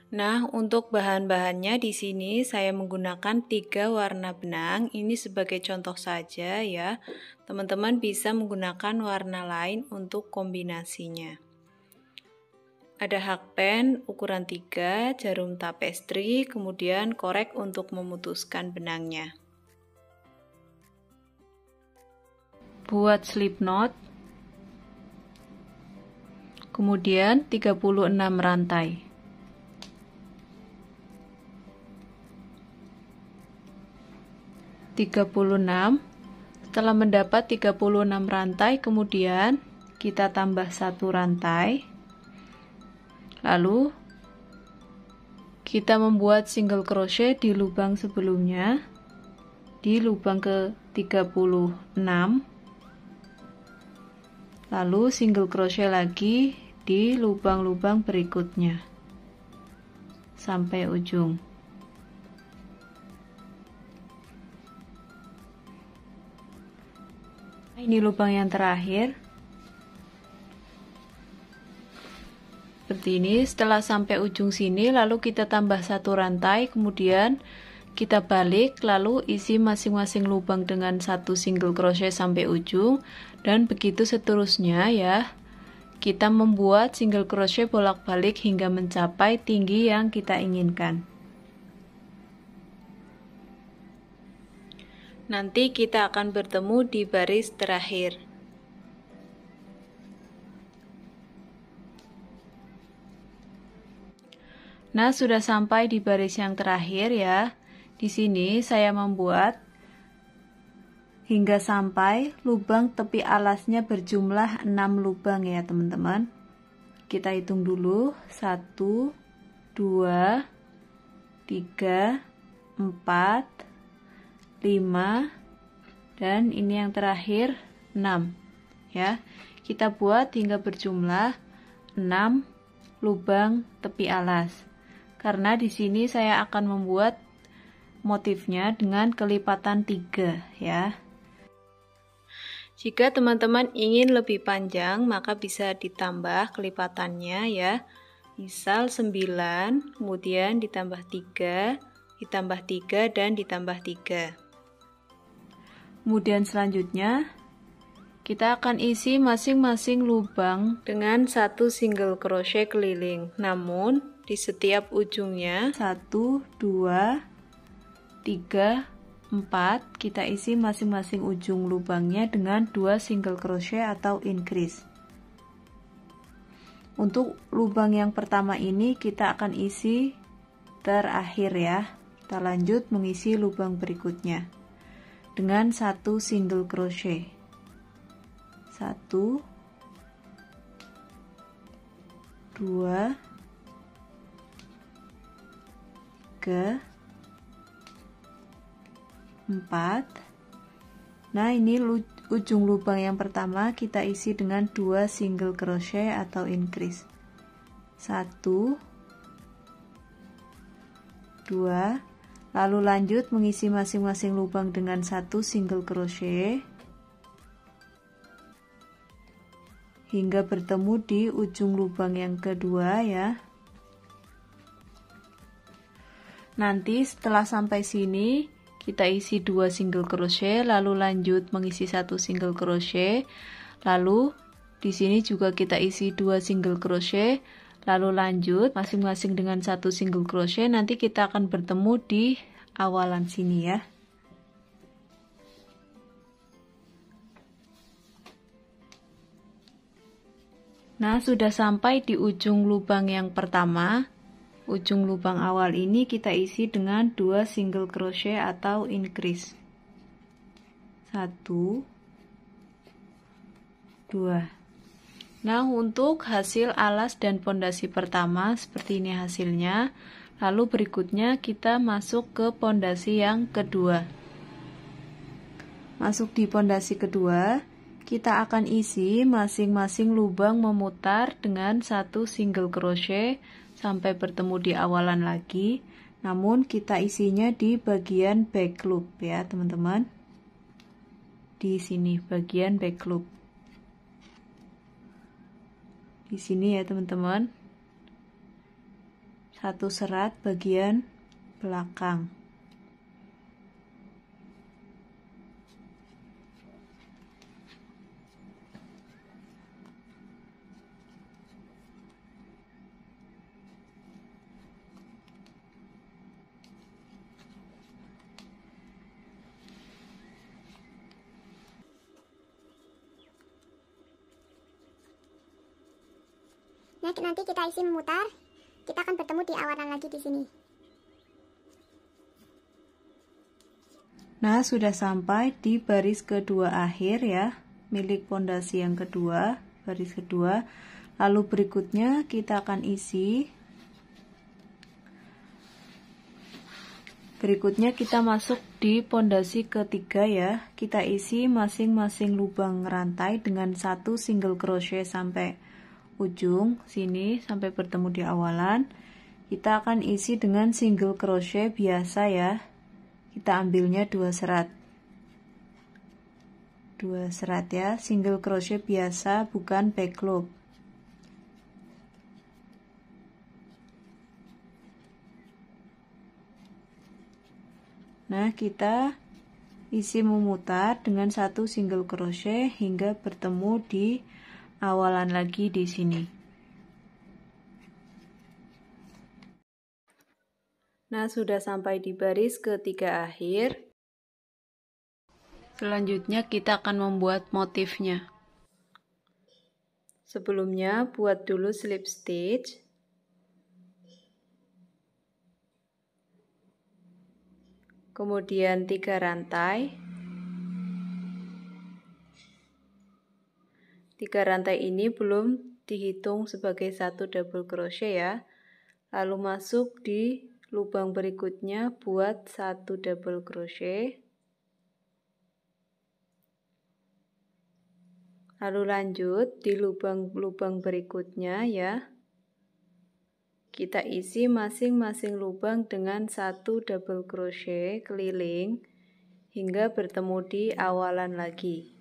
Nah, untuk bahan-bahannya di sini saya menggunakan 3 warna benang. Ini sebagai contoh saja ya. Teman-teman bisa menggunakan warna lain untuk kombinasinya. Ada hakpen ukuran 3, jarum tapestri, kemudian korek untuk memutuskan benangnya. Buat slip knot, kemudian 36 rantai. Setelah mendapat 36 rantai, kemudian kita tambah 1 rantai. Lalu kita membuat single crochet di lubang sebelumnya, di lubang ke 36. Lalu single crochet lagi di lubang-lubang berikutnya sampai ujung. Ini lubang yang terakhir. Seperti ini. Setelah sampai ujung sini, lalu kita tambah 1 rantai, kemudian kita balik, lalu isi masing-masing lubang dengan 1 single crochet sampai ujung, dan begitu seterusnya ya. Kita membuat single crochet bolak-balik hingga mencapai tinggi yang kita inginkan. Nanti kita akan bertemu di baris terakhir. Nah, sudah sampai di baris yang terakhir ya. Di sini saya membuat hingga sampai lubang tepi alasnya berjumlah 6 lubang ya, teman-teman. Kita hitung dulu. 1 2 3 4 5 dan ini yang terakhir 6 ya. Kita buat hingga berjumlah 6 lubang tepi alas. Karena di sini saya akan membuat motifnya dengan kelipatan 3 ya. Jika teman-teman ingin lebih panjang, maka bisa ditambah kelipatannya ya. Misal 9, kemudian ditambah 3, ditambah 3 dan ditambah 3. Kemudian selanjutnya kita akan isi masing-masing lubang dengan 1 single crochet keliling. Namun di setiap ujungnya 1, 2, 3, 4 kita isi masing-masing ujung lubangnya dengan 2 single crochet atau increase. Untuk lubang yang pertama ini kita akan isi terakhir ya. Kita lanjut mengisi lubang berikutnya dengan 1 single crochet. 1 2 3 4. Nah, ini ujung lubang yang pertama kita isi dengan 2 single crochet atau increase. 1 2, lalu lanjut mengisi masing-masing lubang dengan 1 single crochet hingga bertemu di ujung lubang yang kedua ya. Nanti setelah sampai sini kita isi 2 single crochet, lalu lanjut mengisi 1 single crochet, lalu di sini juga kita isi 2 single crochet, lalu lanjut masing-masing dengan 1 single crochet. Nanti kita akan bertemu di awalan sini ya. Nah, sudah sampai di ujung lubang yang pertama. Ujung lubang awal ini kita isi dengan 2 single crochet atau increase. 1 2. Nah, untuk hasil alas dan pondasi pertama seperti ini hasilnya. Lalu berikutnya kita masuk ke pondasi yang kedua. Masuk di pondasi kedua, kita akan isi masing-masing lubang memutar dengan 1 single crochet sampai bertemu di awalan lagi. Namun kita isinya di bagian back loop ya, teman-teman. Di sini bagian back loop. Di sini ya, teman-teman. 1 serat bagian belakang. Nah, nanti kita isi memutar, kita akan bertemu di awalan lagi di sini. Nah, sudah sampai di baris kedua akhir ya, milik pondasi yang kedua, baris kedua. Lalu berikutnya kita akan isi. Berikutnya kita masuk di pondasi ketiga ya. Kita isi masing-masing lubang rantai dengan 1 single crochet sampai ujung sini sampai bertemu di awalan. Kita akan isi dengan single crochet biasa ya. Kita ambilnya 2 serat. 2 serat ya, single crochet biasa bukan back loop. Nah, kita isi memutar dengan 1 single crochet hingga bertemu di awalan lagi di sini. Nah, sudah sampai di baris ketiga akhir. Selanjutnya kita akan membuat motifnya. Sebelumnya buat dulu slip stitch. Kemudian 3 rantai. 3 rantai ini belum dihitung sebagai 1 double crochet ya. Lalu masuk di lubang berikutnya buat 1 double crochet. Lalu lanjut di lubang-lubang berikutnya ya. Kita isi masing-masing lubang dengan 1 double crochet keliling hingga bertemu di awalan lagi.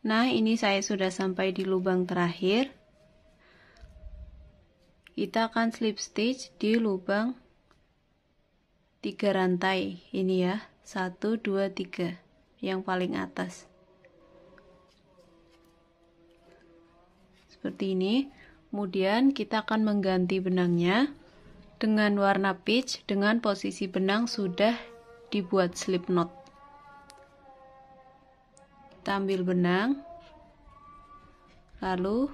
Nah, ini saya sudah sampai di lubang terakhir. Kita akan slip stitch di lubang 3 rantai ini ya, 1, 2, 3 yang paling atas seperti ini. Kemudian kita akan mengganti benangnya dengan warna peach dengan posisi benang sudah dibuat slip knot. Kita ambil benang lalu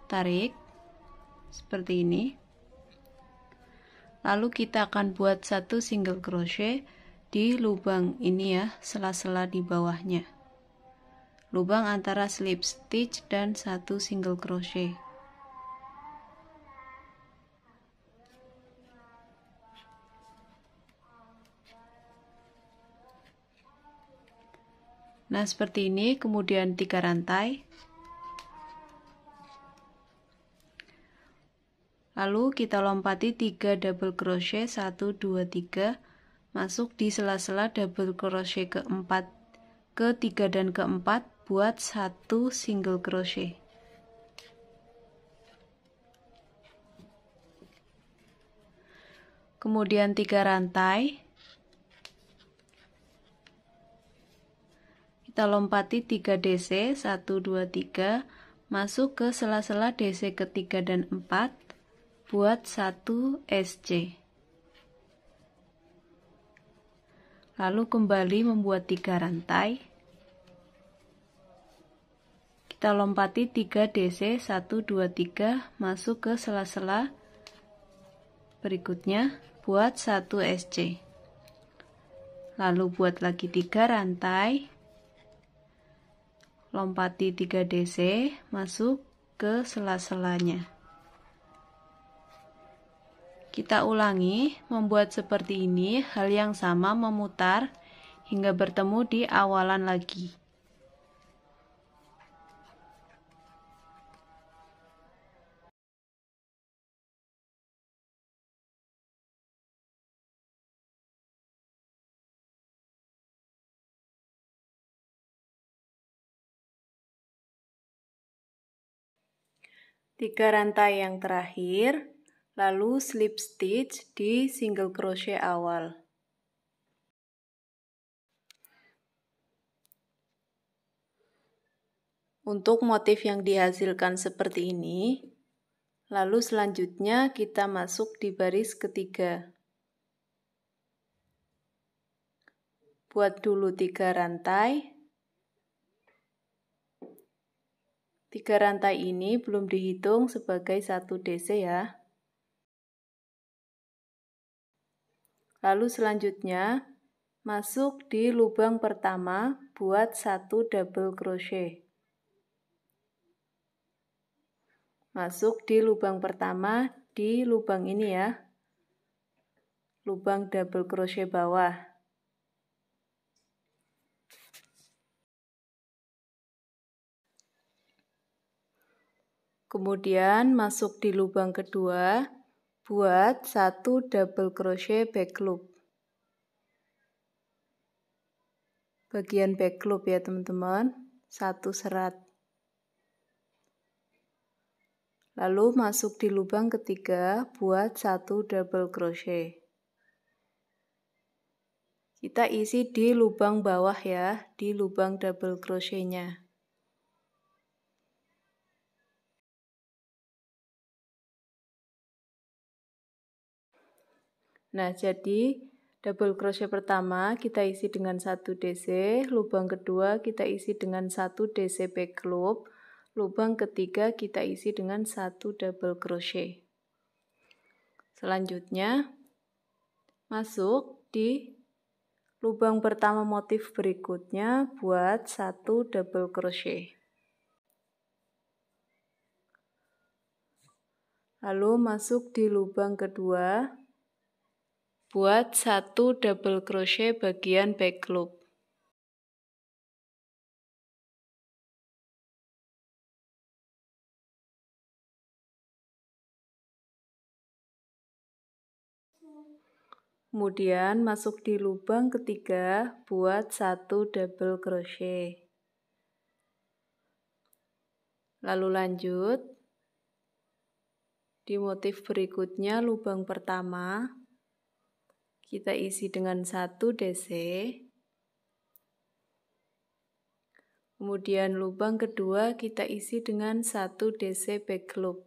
tarik seperti ini. Lalu kita akan buat 1 single crochet di lubang ini ya, sela-sela di bawahnya. Lubang antara slip stitch dan 1 single crochet. Nah, seperti ini, kemudian 3 rantai. Lalu kita lompati 3 double crochet 1 2 3 masuk di sela-sela double crochet keempat, ketiga dan keempat buat 1 single crochet. Kemudian 3 rantai. Kita lompati 3 DC 1 2 3 masuk ke sela-sela DC ketiga dan 4 buat 1 SC. Lalu kembali membuat 3 rantai. Kita lompati 3 DC 1 2 3 masuk ke sela-sela berikutnya buat 1 SC. Lalu buat lagi 3 rantai. Lompati 3 DC masuk ke sela-selanya. Kita ulangi membuat seperti ini, hal yang sama memutar hingga bertemu di awalan lagi. 3 rantai yang terakhir, lalu slip stitch di single crochet awal. Untuk motif yang dihasilkan seperti ini, lalu selanjutnya kita masuk di baris ketiga. Buat dulu 3 rantai. 3 rantai ini belum dihitung sebagai 1 DC ya. Lalu selanjutnya masuk di lubang pertama buat 1 double crochet. Masuk di lubang pertama di lubang ini ya. Lubang double crochet bawah. Kemudian masuk di lubang kedua, buat 1 double crochet back loop. Bagian back loop ya teman-teman, 1 serat. Lalu masuk di lubang ketiga, buat 1 double crochet. Kita isi di lubang bawah ya, di lubang double crochet-nya. Nah, jadi double crochet pertama kita isi dengan 1 DC, lubang kedua kita isi dengan 1 DC back loop, lubang ketiga kita isi dengan 1 double crochet. Selanjutnya masuk di lubang pertama motif berikutnya buat 1 double crochet. Lalu masuk di lubang kedua, buat 1 double crochet bagian back loop. Kemudian masuk di lubang ketiga, buat 1 double crochet. Lalu lanjut di motif berikutnya, lubang pertama kita isi dengan 1 DC, kemudian lubang kedua kita isi dengan 1 DC back loop.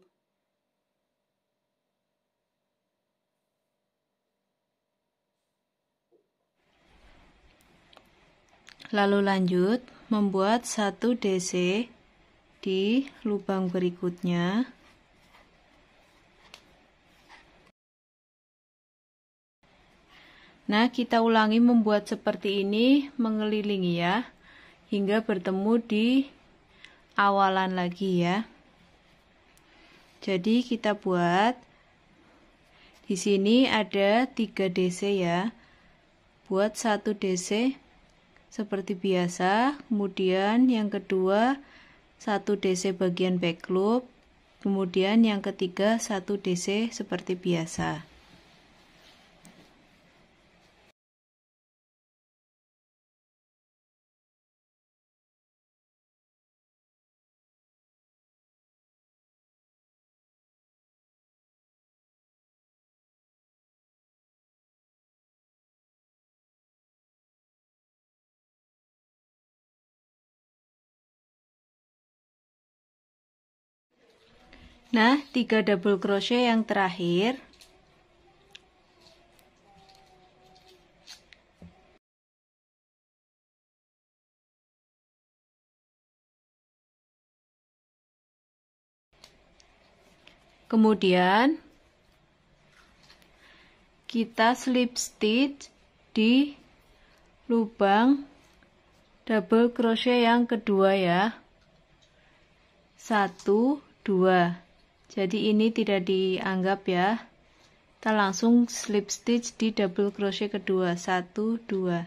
Lalu lanjut membuat 1 DC di lubang berikutnya. Nah, kita ulangi membuat seperti ini mengelilingi ya, hingga bertemu di awalan lagi ya. Jadi kita buat di sini ada 3 DC ya. Buat 1 DC seperti biasa, kemudian yang kedua 1 DC bagian back loop, kemudian yang ketiga 1 DC seperti biasa. Nah, 3 double crochet yang terakhir. Kemudian kita slip stitch di lubang double crochet yang kedua ya. 1, 2. Jadi ini tidak dianggap ya. Kita langsung slip stitch di double crochet kedua. 1, 2.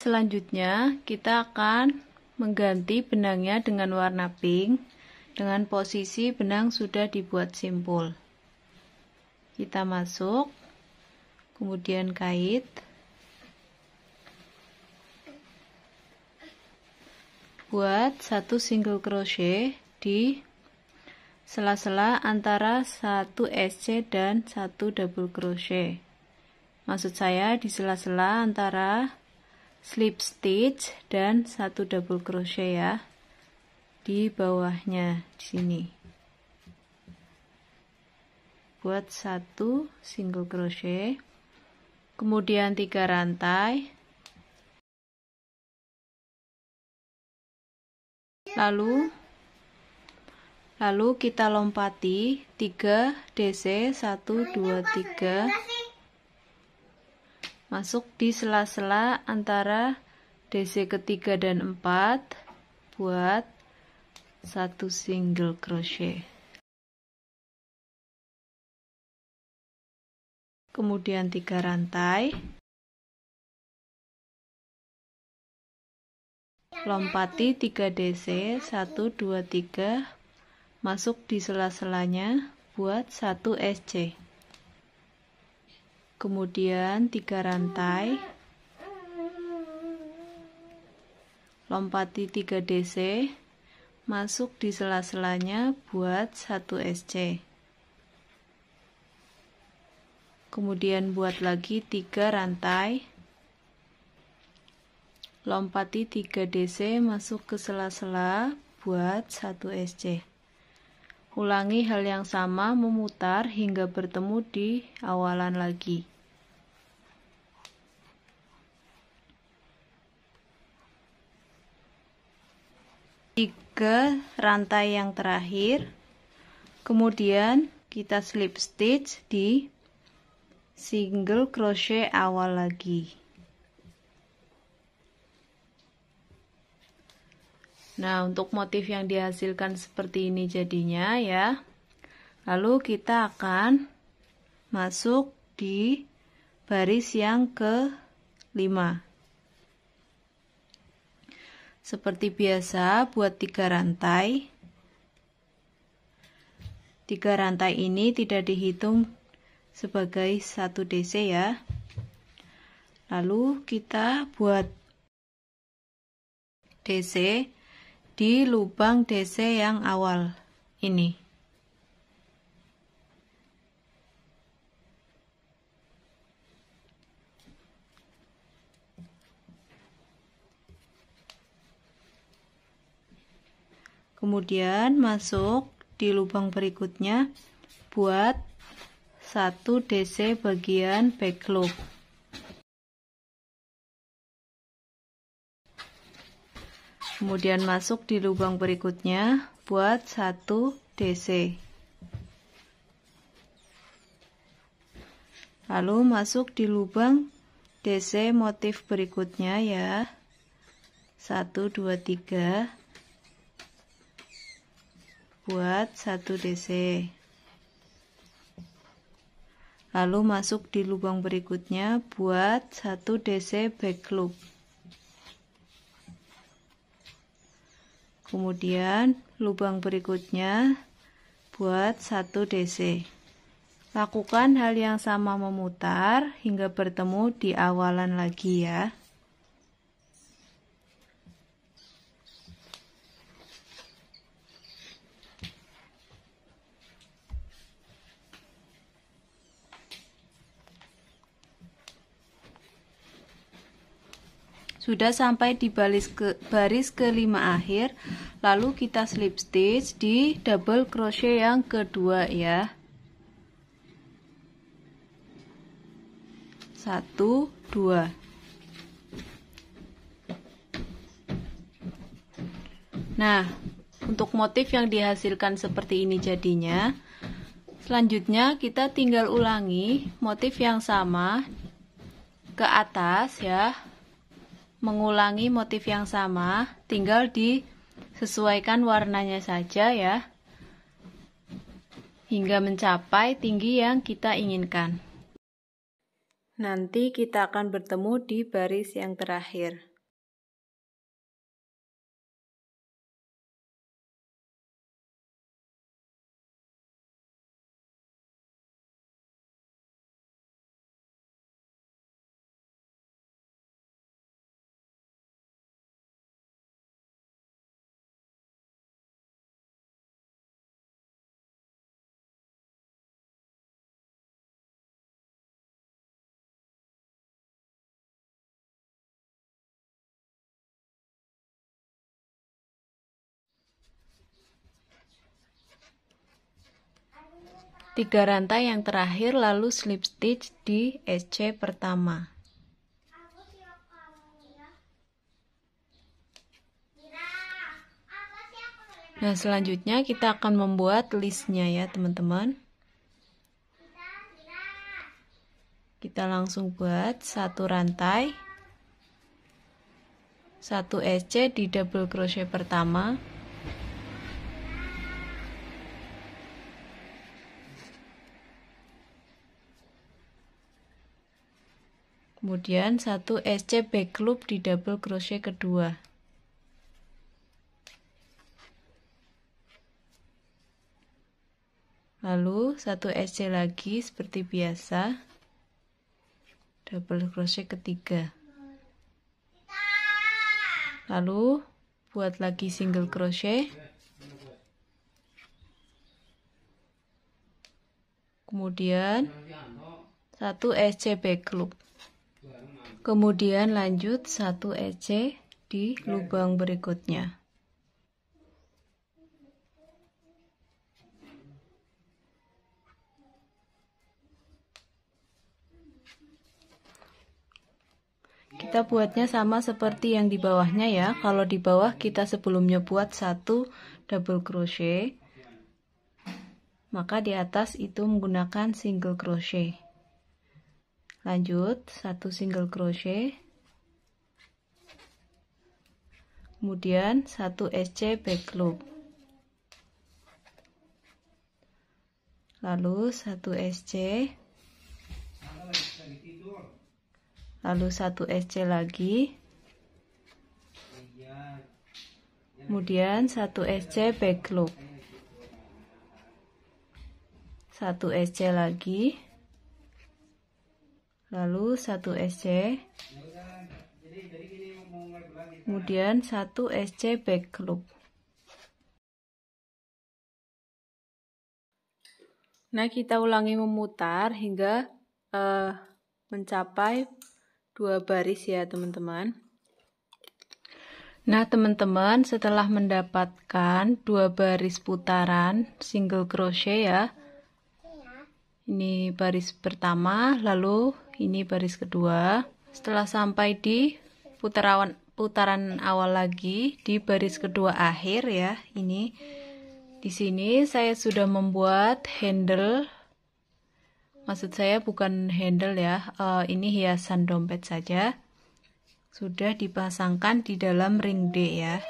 Selanjutnya kita akan mengganti benangnya dengan warna pink. Dengan posisi benang sudah dibuat simpul. Kita masuk, kemudian kait. buat 1 single crochet di sela-sela antara 1 SC dan 1 double crochet. Maksud saya di sela-sela antara slip stitch dan 1 double crochet ya, di bawahnya di sini. Buat 1 single crochet, kemudian 3 rantai, lalu kita lompati 3 DC 1 2 3 masuk di sela-sela antara DC ketiga dan 4 buat 1 single crochet. Kemudian 3 rantai, lompati 3 DC 1 2 3 masuk di sela-selanya buat 1 SC. Kemudian 3 rantai, lompati 3 DC masuk di sela-selanya buat 1 SC. Kemudian buat lagi 3 rantai, lompati 3 DC masuk ke sela-sela buat 1 SC. Ulangi hal yang sama, memutar hingga bertemu di awalan lagi. Tiga rantai yang terakhir, kemudian kita slip stitch di single crochet awal lagi. Nah, untuk motif yang dihasilkan seperti ini jadinya ya. Lalu kita akan masuk di baris yang ke-5. Seperti biasa, buat 3 rantai. 3 rantai ini tidak dihitung sebagai 1 DC ya. Lalu kita buat DC di lubang DC yang awal ini. Kemudian masuk di lubang berikutnya buat 1 DC bagian back loop. Kemudian masuk di lubang berikutnya buat 1 DC. Lalu masuk di lubang DC motif berikutnya ya. 1 2 3 buat 1 DC. Lalu masuk di lubang berikutnya buat 1 DC back loop. Kemudian lubang berikutnya buat 1 DC. Lakukan hal yang sama, memutar hingga bertemu di awalan lagi ya. Sudah sampai di baris ke-5 akhir, lalu kita slip stitch di double crochet yang kedua ya. 1 2. Nah, untuk motif yang dihasilkan seperti ini jadinya. Selanjutnya kita tinggal ulangi motif yang sama ke atas ya. Mengulangi motif yang sama, tinggal disesuaikan warnanya saja ya, hingga mencapai tinggi yang kita inginkan. Nanti kita akan bertemu di baris yang terakhir. 3 rantai yang terakhir, lalu slip stitch di SC pertama. Nah, selanjutnya kita akan membuat listnya ya teman-teman. Kita langsung buat 1 rantai, 1 SC di double crochet pertama, kemudian 1 SC back loop di double crochet kedua, lalu 1 SC lagi seperti biasa, double crochet ketiga, lalu buat lagi single crochet, kemudian 1 SC back loop, kemudian lanjut 1 SC di lubang berikutnya. Kita buatnya sama seperti yang di bawahnya ya. Kalau di bawah kita sebelumnya buat 1 double crochet, maka di atas itu menggunakan single crochet. Lanjut 1 single crochet, kemudian 1 SC back loop, lalu 1 SC, lalu 1 SC lagi, kemudian 1 SC back loop, 1 SC lagi, lalu 1 SC, kemudian 1 SC back loop. Nah, kita ulangi memutar hingga mencapai 2 baris ya teman-teman. Nah teman-teman, setelah mendapatkan 2 baris putaran single crochet ya, ini baris pertama, lalu ini baris kedua. Setelah sampai di putaran awal lagi di baris kedua akhir ya, ini di sini saya sudah membuat handle. Maksud saya bukan handle ya, ini hiasan dompet saja. Sudah dipasangkan di dalam ring D ya.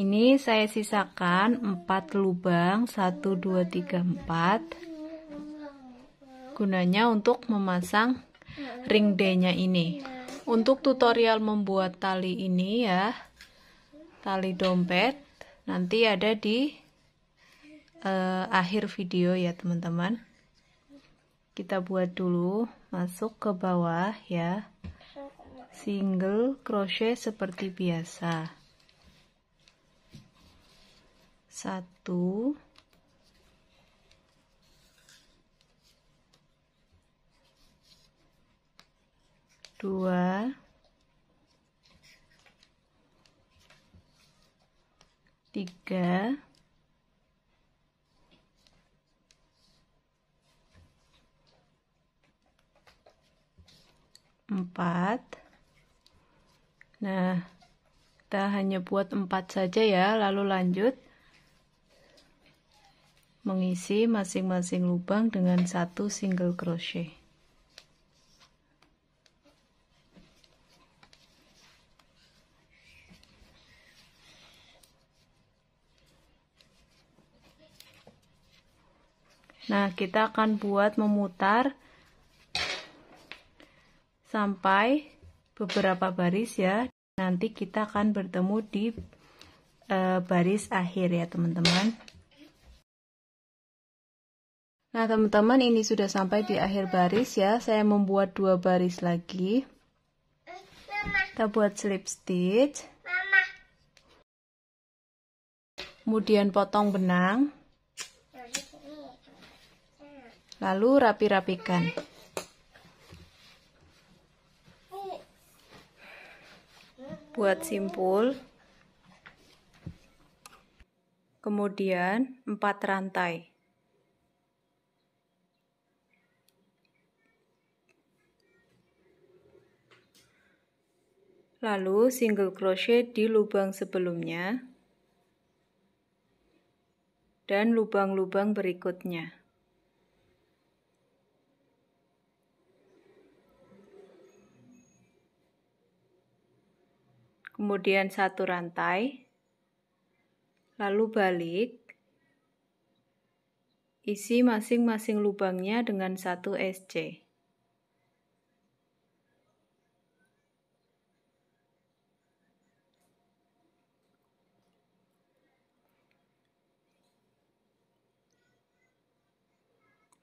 Ini saya sisakan 4 lubang, 1, 2, 3, 4. Gunanya untuk memasang ring D-nya ini. Untuk tutorial membuat tali ini ya, tali dompet, nanti ada di akhir video ya teman-teman. Kita buat dulu, masuk ke bawah ya, single crochet seperti biasa, 1, 2, 3, 4. Nah, kita hanya buat 4 saja ya, lalu lanjut mengisi masing-masing lubang dengan 1 single crochet. Nah, kita akan buat memutar sampai beberapa baris ya. Nanti kita akan bertemu di baris akhir ya teman-teman. Nah teman-teman, ini sudah sampai di akhir baris ya. Saya membuat 2 baris lagi. Kita buat slip stitch, kemudian potong benang, lalu rapi-rapikan. Buat simpul, kemudian 4 rantai. Lalu single crochet di lubang sebelumnya dan lubang-lubang berikutnya. Kemudian satu rantai, lalu balik, isi masing-masing lubangnya dengan 1 SC.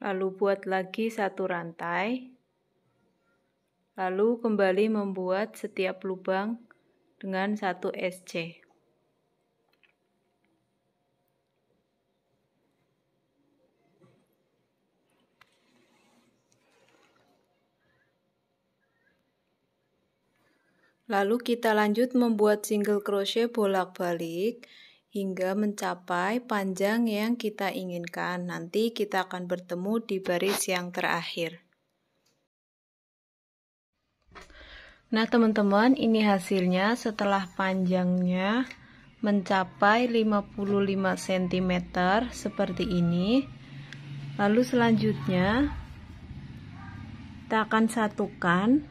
Lalu buat lagi satu rantai, lalu kembali membuat setiap lubang dengan 1 SC. Lalu kita lanjut membuat single crochet bolak-balik hingga mencapai panjang yang kita inginkan. Nanti kita akan bertemu di baris yang terakhir. Nah teman-teman, ini hasilnya setelah panjangnya mencapai 55 cm seperti ini. Lalu selanjutnya kita akan satukan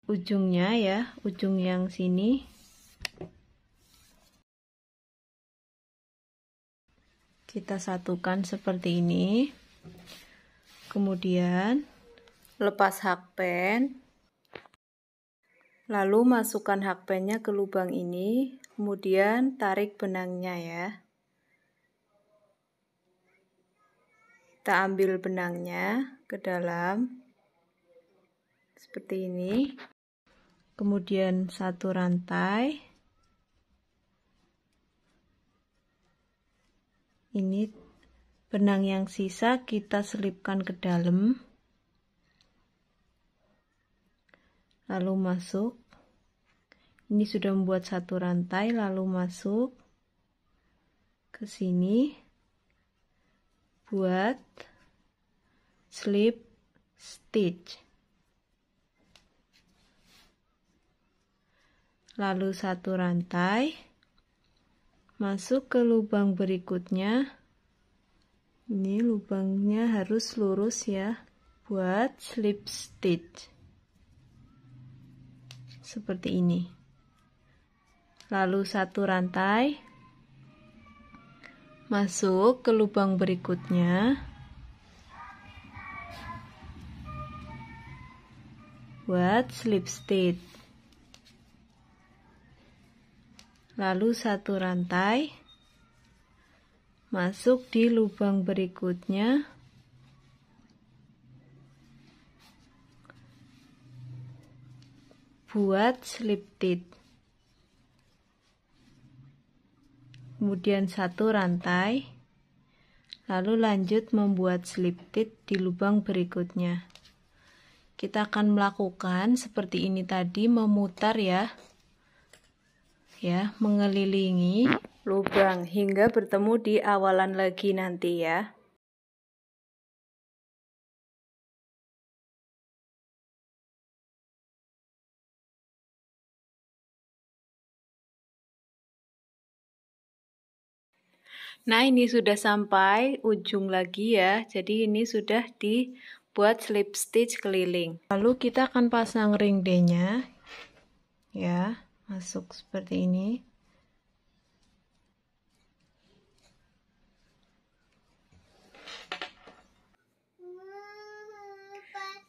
ujungnya ya, ujung yang sini. Kita satukan seperti ini. Kemudian lepas hakpen. Lalu masukkan hakpennya ke lubang ini, kemudian tarik benangnya ya. Kita ambil benangnya ke dalam seperti ini. Kemudian satu rantai. Ini benang yang sisa kita selipkan ke dalam. Lalu masuk. Ini sudah membuat satu rantai, lalu masuk ke sini. Buat slip stitch. Lalu satu rantai. Masuk ke lubang berikutnya. Ini lubangnya harus lurus ya. Buat slip stitch. Seperti ini. Lalu satu rantai, masuk ke lubang berikutnya, buat slip stitch. Lalu satu rantai, masuk di lubang berikutnya, buat slip stitch. Kemudian satu rantai, lalu lanjut membuat slip stitch di lubang berikutnya. Kita akan melakukan seperti ini tadi, memutar ya, mengelilingi lubang hingga bertemu di awalan lagi nanti ya. Nah ini sudah sampai ujung lagi ya, jadi ini sudah dibuat slip stitch keliling. Lalu kita akan pasang ring D-nya ya, masuk seperti ini.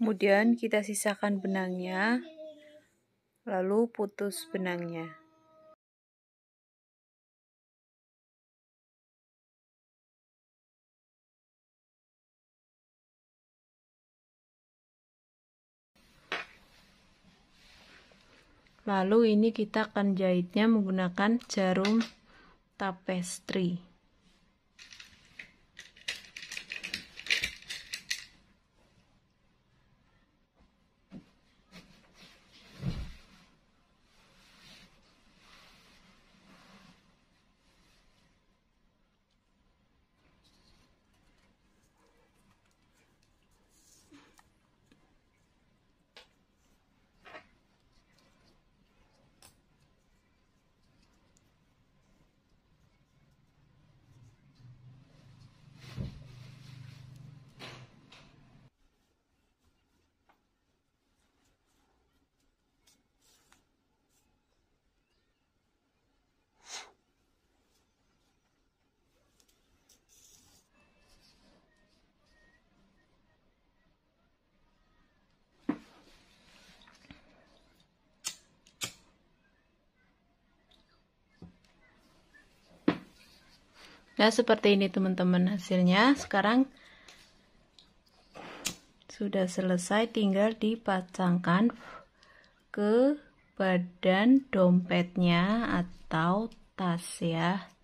Kemudian kita sisakan benangnya, lalu putus benangnya. Lalu ini kita akan jahitnya menggunakan jarum tapestry. Nah, seperti ini teman-teman hasilnya. Sekarang sudah selesai, tinggal dipasangkan ke badan dompetnya atau tas ya.